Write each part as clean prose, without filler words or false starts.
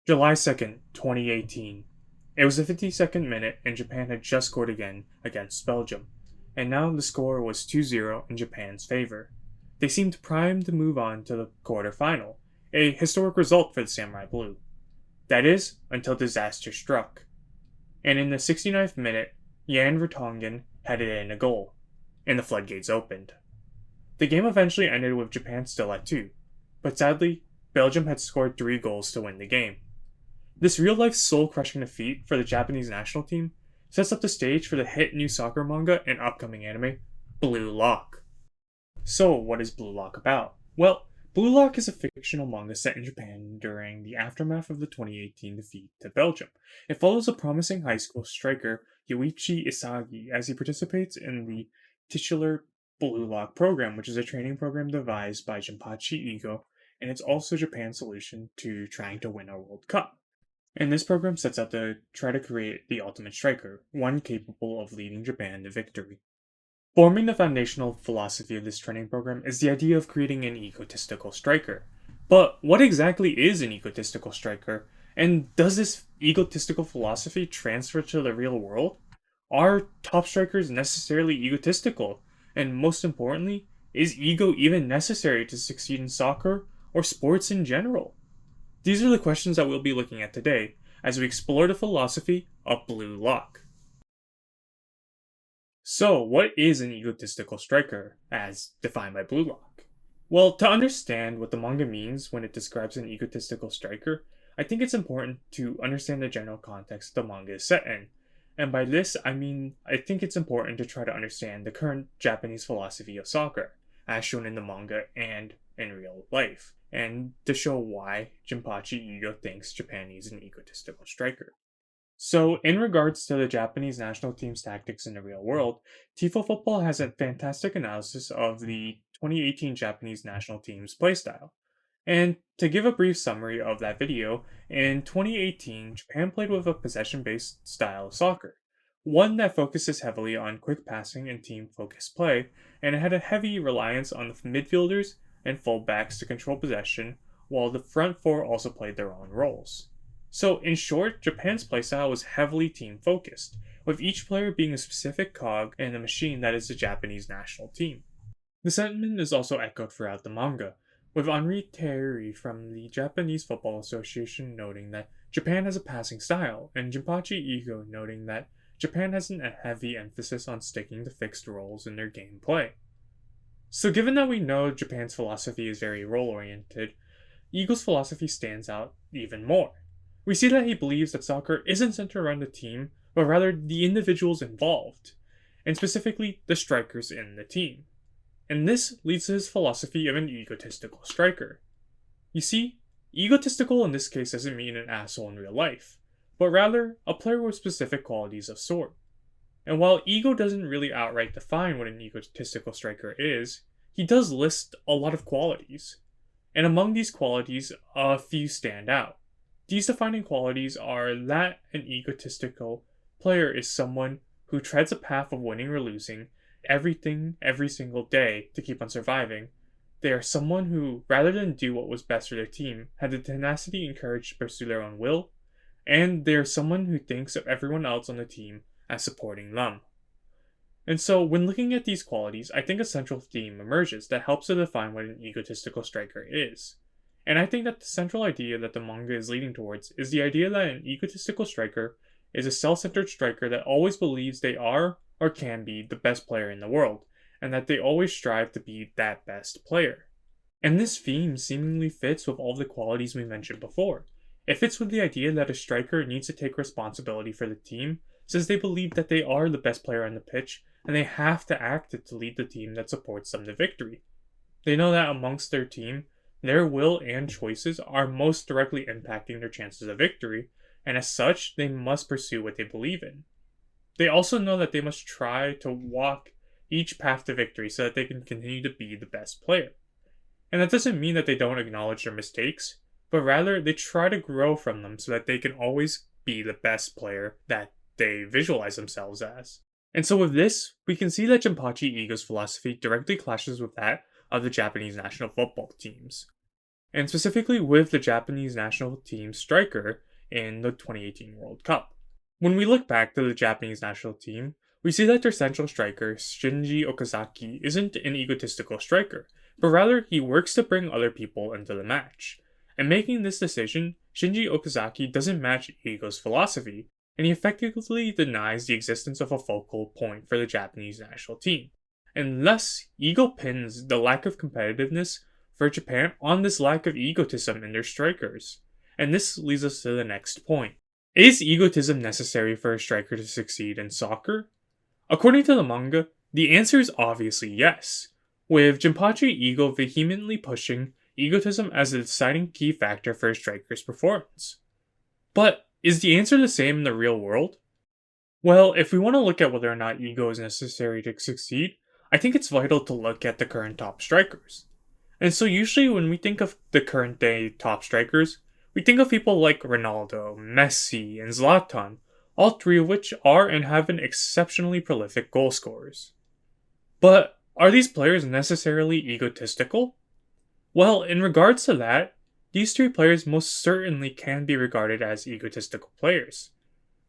July 2nd, 2018. It was the 52nd minute and Japan had just scored again against Belgium, and now the score was 2-0 in Japan's favor. They seemed primed to move on to the quarter-final, a historic result for the Samurai Blue. That is, until disaster struck. And in the 69th minute, Jan Vertonghen headed in a goal, and the floodgates opened. The game eventually ended with Japan still at 2, but sadly, Belgium had scored 3 goals to win the game. This real-life soul-crushing defeat for the Japanese national team sets up the stage for the hit new soccer manga and upcoming anime, Blue Lock. So, what is Blue Lock about? Well, Blue Lock is a fictional manga set in Japan during the aftermath of the 2018 defeat to Belgium. It follows a promising high school striker, Yoichi Isagi, as he participates in the titular Blue Lock program, which is a training program devised by Jinpachi Ego, and it's also Japan's solution to trying to win a World Cup. And this program sets out to try to create the ultimate striker, one capable of leading Japan to victory. Forming the foundational philosophy of this training program is the idea of creating an egotistical striker. But what exactly is an egotistical striker? And does this egotistical philosophy transfer to the real world? Are top strikers necessarily egotistical? And most importantly, is ego even necessary to succeed in soccer or sports in general? These are the questions that we'll be looking at today as we explore the philosophy of Blue Lock. So, what is an egotistical striker, as defined by Blue Lock? Well, to understand what the manga means when it describes an egotistical striker, I think it's important to understand the general context the manga is set in. And by this, I mean, I think it's important to try to understand the current Japanese philosophy of soccer, as shown in the manga and in real life, and to show why Jinpachi Ego thinks Japan needs an egotistical striker. So, in regards to the Japanese national team's tactics in the real world, Tifo Football has a fantastic analysis of the 2018 Japanese national team's playstyle. And to give a brief summary of that video, in 2018, Japan played with a possession-based style of soccer, one that focuses heavily on quick passing and team-focused play, and it had a heavy reliance on the midfielders and fullbacks to control possession, while the front four also played their own roles. So, in short, Japan's playstyle was heavily team-focused, with each player being a specific cog in the machine that is the Japanese national team. The sentiment is also echoed throughout the manga, with Henri Terry from the Japanese Football Association noting that Japan has a passing style, and Jinpachi Ego noting that Japan has a heavy emphasis on sticking to fixed roles in their gameplay. So given that we know Japan's philosophy is very role-oriented, Ego's philosophy stands out even more. We see that he believes that soccer isn't centered around the team, but rather the individuals involved, and specifically the strikers in the team. And this leads to his philosophy of an egotistical striker. You see, egotistical in this case doesn't mean an asshole in real life, but rather a player with specific qualities of sort. And while Ego doesn't really outright define what an egotistical striker is, he does list a lot of qualities. And among these qualities, a few stand out. These defining qualities are that an egotistical player is someone who treads a path of winning or losing everything every single day to keep on surviving. They are someone who, rather than do what was best for their team, had the tenacity and courage to pursue their own will, and they are someone who thinks of everyone else on the team as supporting them. And so, when looking at these qualities, I think a central theme emerges that helps to define what an egotistical striker is. And I think that the central idea that the manga is leading towards is the idea that an egotistical striker is a self-centered striker that always believes they are or can be the best player in the world, and that they always strive to be that best player. And this theme seemingly fits with all the qualities we mentioned before. It fits with the idea that a striker needs to take responsibility for the team, since they believe that they are the best player on the pitch, and they have to act to lead the team that supports them to victory. They know that amongst their team, their will and choices are most directly impacting their chances of victory, and as such, they must pursue what they believe in. They also know that they must try to walk each path to victory so that they can continue to be the best player. And that doesn't mean that they don't acknowledge their mistakes, but rather they try to grow from them so that they can always be the best player that they visualize themselves as. And so with this, we can see that Jinpachi Ego's philosophy directly clashes with that of the Japanese national football teams. and specifically with the Japanese national team striker in the 2018 World Cup. When we look back to the Japanese national team, we see that their central striker, Shinji Okazaki, isn't an egotistical striker, but rather he works to bring other people into the match. In making this decision, Shinji Okazaki doesn't match Ego's philosophy, and he effectively denies the existence of a focal point for the Japanese national team. And thus, Ego pins the lack of competitiveness for Japan on this lack of egotism in their strikers. And this leads us to the next point. Is egotism necessary for a striker to succeed in soccer? According to the manga, the answer is obviously yes, with Jinpachi Ego vehemently pushing egotism as a deciding key factor for a striker's performance. But is the answer the same in the real world? Well, if we want to look at whether or not ego is necessary to succeed, I think it's vital to look at the current top strikers. And so usually when we think of the current day top strikers, we think of people like Ronaldo, Messi, and Zlatan, all three of which are and have been exceptionally prolific goal scorers. But are these players necessarily egotistical? Well, in regards to that, these three players most certainly can be regarded as egotistical players.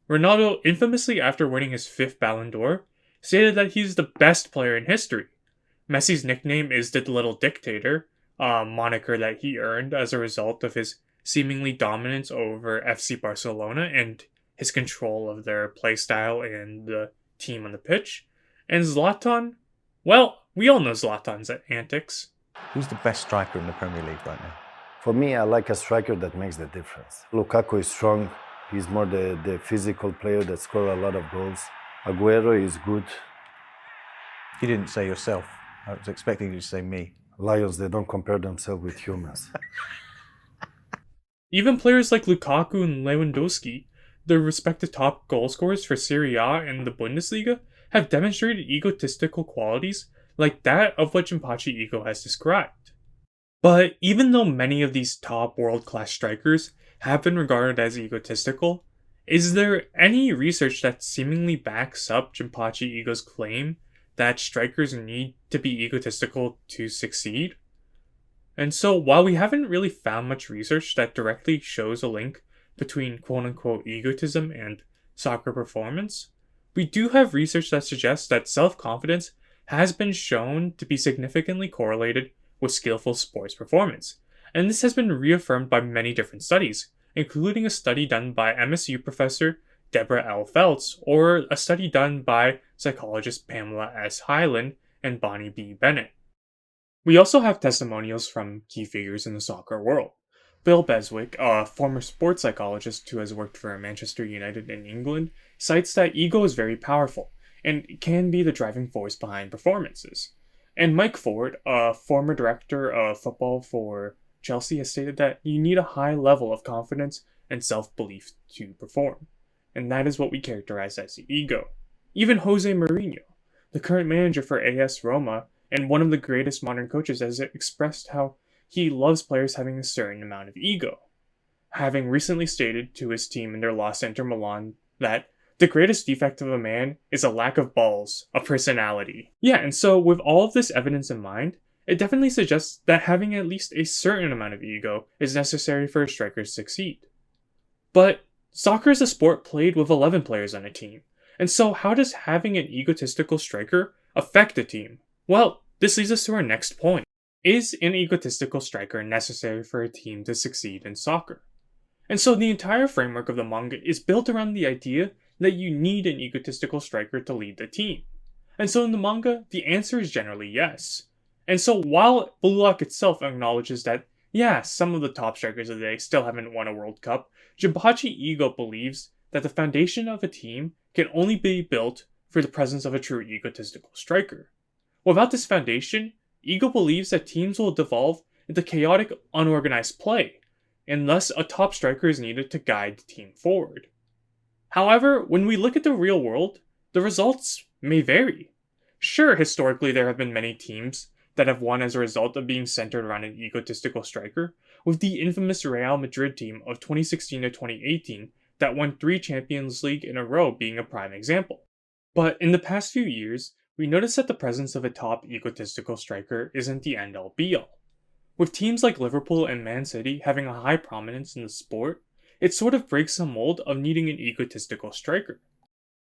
Ronaldo, infamously after winning his 5th Ballon d'Or, stated that he's the best player in history. Messi's nickname is the Little Dictator, a moniker that he earned as a result of his seemingly dominance over FC Barcelona and his control of their playstyle and the team on the pitch. And Zlatan, well, we all know Zlatan's antics. Who's the best striker in the Premier League right now? For me, I like a striker that makes the difference. Lukaku is strong. He's more the physical player that scores a lot of goals. Aguero is good. You didn't say yourself. I was expecting you to say me. Lions, they don't compare themselves with humans. Even players like Lukaku and Lewandowski, their respective top goal scorers for Serie A and the Bundesliga, have demonstrated egotistical qualities like that of what Jinpachi Ego has described. But even though many of these top world-class strikers have been regarded as egotistical, is there any research that seemingly backs up Jinpachi Ego's claim that strikers need to be egotistical to succeed? And so, while we haven't really found much research that directly shows a link between quote-unquote egotism and soccer performance, we do have research that suggests that self-confidence has been shown to be significantly correlated with skillful sports performance. And this has been reaffirmed by many different studies, including a study done by MSU professor Deborah L. Feltz, or a study done by psychologist Pamela S. Hyland and Bonnie B. Bennett. We also have testimonials from key figures in the soccer world. Bill Beswick, a former sports psychologist who has worked for Manchester United in England, cites that ego is very powerful and can be the driving force behind performances. And Mike Ford, a former director of football for Chelsea, has stated that you need a high level of confidence and self-belief to perform. And that is what we characterize as the ego. Even Jose Mourinho, the current manager for AS Roma and one of the greatest modern coaches, has expressed how he loves players having a certain amount of ego, having recently stated to his team in their loss to Inter Milan that the greatest defect of a man is a lack of balls, a personality. Yeah, and so with all of this evidence in mind, it definitely suggests that having at least a certain amount of ego is necessary for a striker to succeed. But soccer is a sport played with 11 players on a team, and so how does having an egotistical striker affect a team? Well, this leads us to our next point. Is an egotistical striker necessary for a team to succeed in soccer? And so the entire framework of the manga is built around the idea that you need an egotistical striker to lead the team. And so in the manga, the answer is generally yes. And so while Blue Lock itself acknowledges that, yeah, some of the top strikers of the day still haven't won a World Cup, Jinpachi Ego believes that the foundation of a team can only be built for the presence of a true egotistical striker. Without this foundation, Ego believes that teams will devolve into chaotic, unorganized play, and thus a top striker is needed to guide the team forward. However, when we look at the real world, the results may vary. Sure, historically there have been many teams that have won as a result of being centered around an egotistical striker, with the infamous Real Madrid team of 2016 to 2018 that won 3 Champions League in a row being a prime example. But in the past few years, we notice that the presence of a top egotistical striker isn't the end-all be-all. With teams like Liverpool and Man City having a high prominence in the sport, it sort of breaks the mold of needing an egotistical striker.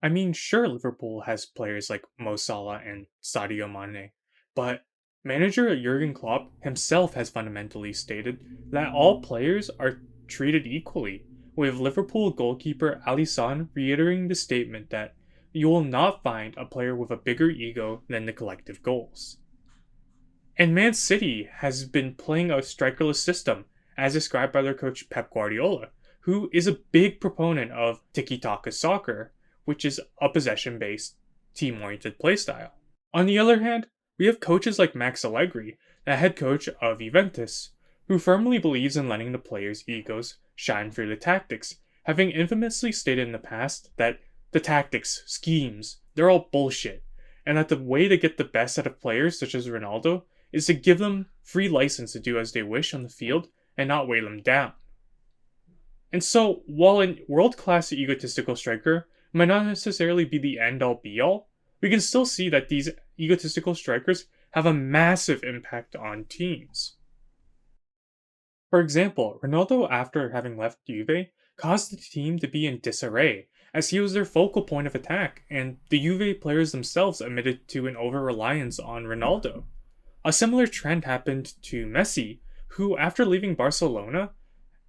I mean, sure, Liverpool has players like Mo Salah and Sadio Mane, but manager Jurgen Klopp himself has fundamentally stated that all players are treated equally, with Liverpool goalkeeper Alisson reiterating the statement that you will not find a player with a bigger ego than the collective goals. And Man City has been playing a strikerless system, as described by their coach Pep Guardiola, who is a big proponent of tiki-taka soccer, which is a possession-based, team-oriented playstyle. On the other hand, we have coaches like Max Allegri, the head coach of Juventus, who firmly believes in letting the players' egos shine through the tactics, having infamously stated in the past that the tactics, schemes, they're all bullshit, and that the way to get the best out of players such as Ronaldo is to give them free license to do as they wish on the field and not weigh them down. And so, while a world-class egotistical striker might not necessarily be the end-all be-all, we can still see that these egotistical strikers have a massive impact on teams. For example, Ronaldo, after having left Juve, caused the team to be in disarray, as he was their focal point of attack, and the Juve players themselves admitted to an over-reliance on Ronaldo. A similar trend happened to Messi, who, after leaving Barcelona,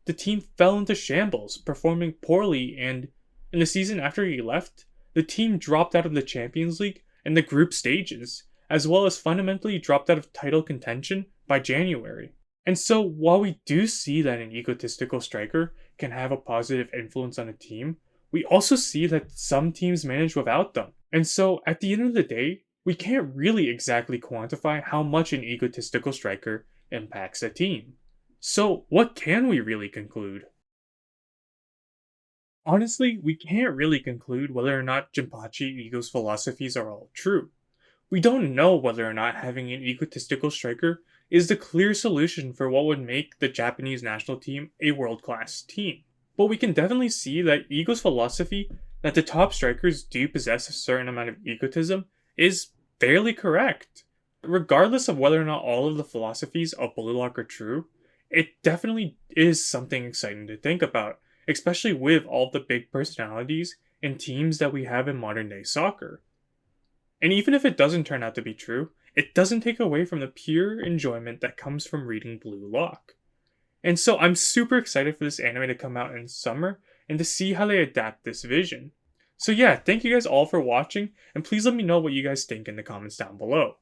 the team fell into shambles, performing poorly, and in the season after he left, the team dropped out of the Champions League and the group stages, as well as fundamentally dropped out of title contention by January. And so, while we do see that an egotistical striker can have a positive influence on a team, we also see that some teams manage without them. And so, at the end of the day, we can't really exactly quantify how much an egotistical striker impacts a team. So, what can we really conclude? Honestly, we can't really conclude whether or not Jinpachi Ego's philosophies are all true. We don't know whether or not having an egotistical striker is the clear solution for what would make the Japanese national team a world-class team. But we can definitely see that Ego's philosophy that the top strikers do possess a certain amount of egotism is fairly correct. Regardless of whether or not all of the philosophies of Blue Lock are true, it definitely is something exciting to think about, especially with all the big personalities and teams that we have in modern day soccer. And even if it doesn't turn out to be true, it doesn't take away from the pure enjoyment that comes from reading Blue Lock. And so I'm super excited for this anime to come out in summer and to see how they adapt this vision. So yeah, thank you guys all for watching, and please let me know what you guys think in the comments down below.